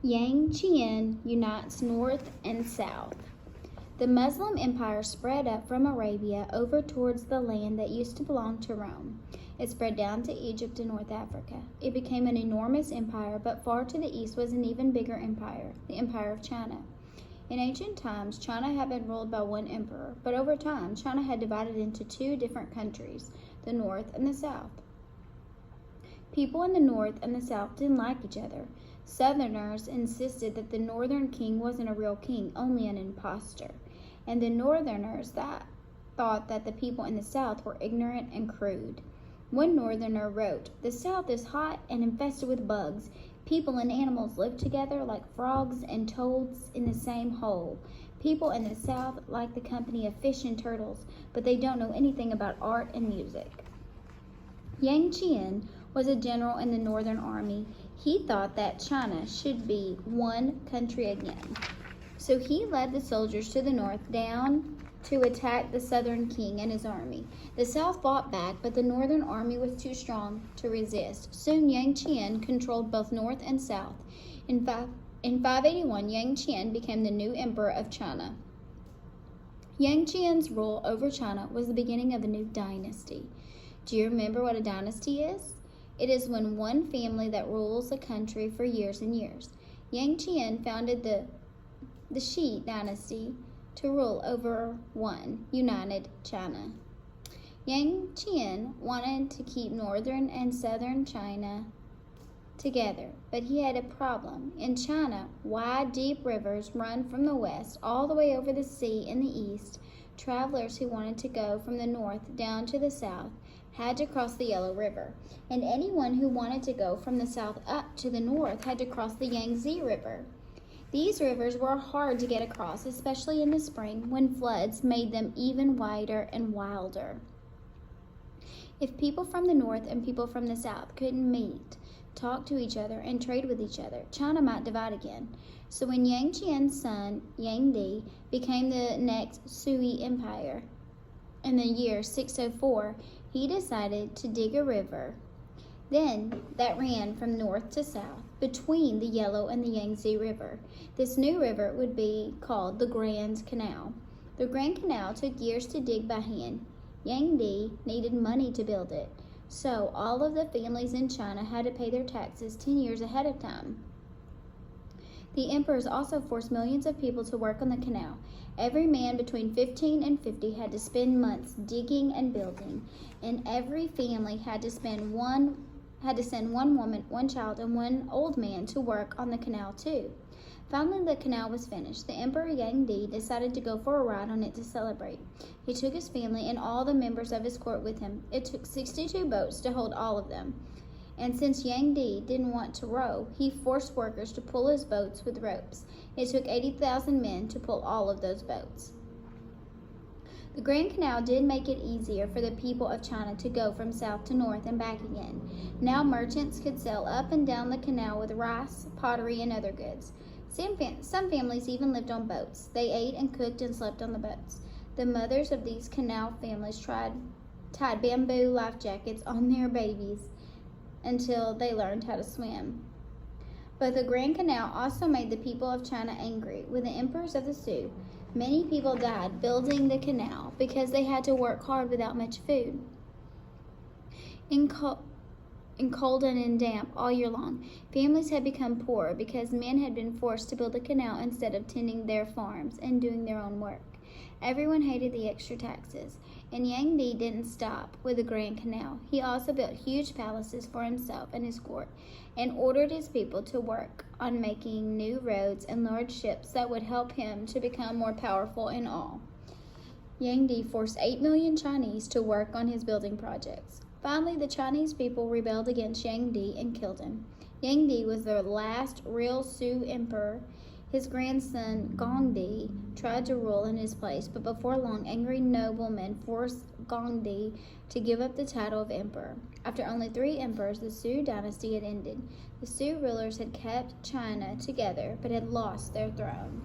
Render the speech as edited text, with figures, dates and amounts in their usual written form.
Chien unites North and South. The Muslim Empire spread up from Arabia over towards the land that used to belong to Rome. It spread down to Egypt and North Africa. It became an enormous empire, but far to the east was an even bigger empire, the Empire of China. In ancient times, China had been ruled by one emperor, but over time, China had divided into two different countries, the North and the South. People in the North and the South didn't like each other. Southerners insisted that the Northern king wasn't a real king, only an impostor. And the Northerners thought that the people in the South were ignorant and crude. One Northerner wrote, "The South is hot and infested with bugs. People and animals live together like frogs and toads in the same hole. People in the South like the company of fish and turtles, but they don't know anything about art and music." Chien was a general in the Northern Army. He thought that China should be one country again. So he led the soldiers to the north down to attack the Southern king and his army. The South fought back, but the Northern army was too strong to resist. Soon Chien controlled both North and South. In 581, Chien became the new emperor of China. Chien's rule over China was the beginning of a new dynasty. Do you remember what a dynasty is? It is when one family that rules a country for years and years. Chien founded the Shi dynasty to rule over one united China. Chien wanted to keep northern and southern China together, but he had a problem. In China, wide, deep rivers run from the west all the way over the sea in the east. Travelers who wanted to go from the north down to the south had to cross the Yellow River, and anyone who wanted to go from the south up to the north had to cross the Yangtze River. These rivers were hard to get across, especially in the spring when floods made them even wider and wilder. If people from the north and people from the south couldn't meet, talk to each other, and trade with each other, China might divide again. So when Chien's son, Di, became the next Sui Empire in the year 604, he decided to dig a river that ran from north to south between the Yellow and the Yangtze River. This new river would be called the Grand Canal. The Grand Canal took years to dig by hand. Di needed money to build it, so all of the families in China had to pay their taxes 10 years ahead of time. The emperors also forced millions of people to work on the canal. Every man between 15 and 50 had to spend months digging and building, and every family had to send one woman, one child, and one old man to work on the canal too. Finally, the canal was finished. The Emperor Di decided to go for a ride on it to celebrate. He took his family and all the members of his court with him. It took 62 boats to hold all of them. And since Di didn't want to row, he forced workers to pull his boats with ropes. It took 80,000 men to pull all of those boats. The Grand Canal did make it easier for the people of China to go from south to north and back again. Now merchants could sail up and down the canal with rice, pottery, and other goods. Some families even lived on boats. They ate and cooked and slept on the boats. The mothers of these canal families tied bamboo life jackets on their babies until they learned how to swim. But the Grand Canal also made the people of China angry. With the emperors of the Sioux, many people died building the canal because they had to work hard without much food. In cold and in damp all year long, families had become poor because men had been forced to build a canal instead of tending their farms and doing their own work. Everyone hated the extra taxes, and Di didn't stop with the Grand Canal. He also built huge palaces for himself and his court, and ordered his people to work on making new roads and large ships that would help him to become more powerful in all. Di forced 8 million Chinese to work on his building projects. Finally, the Chinese people rebelled against Di and killed him. Di was the last real Sioux emperor. His grandson, Di, tried to rule in his place, but before long, angry noblemen forced Di to give up the title of emperor. After only 3 emperors, the Sioux dynasty had ended. The Sioux rulers had kept China together, but had lost their throne.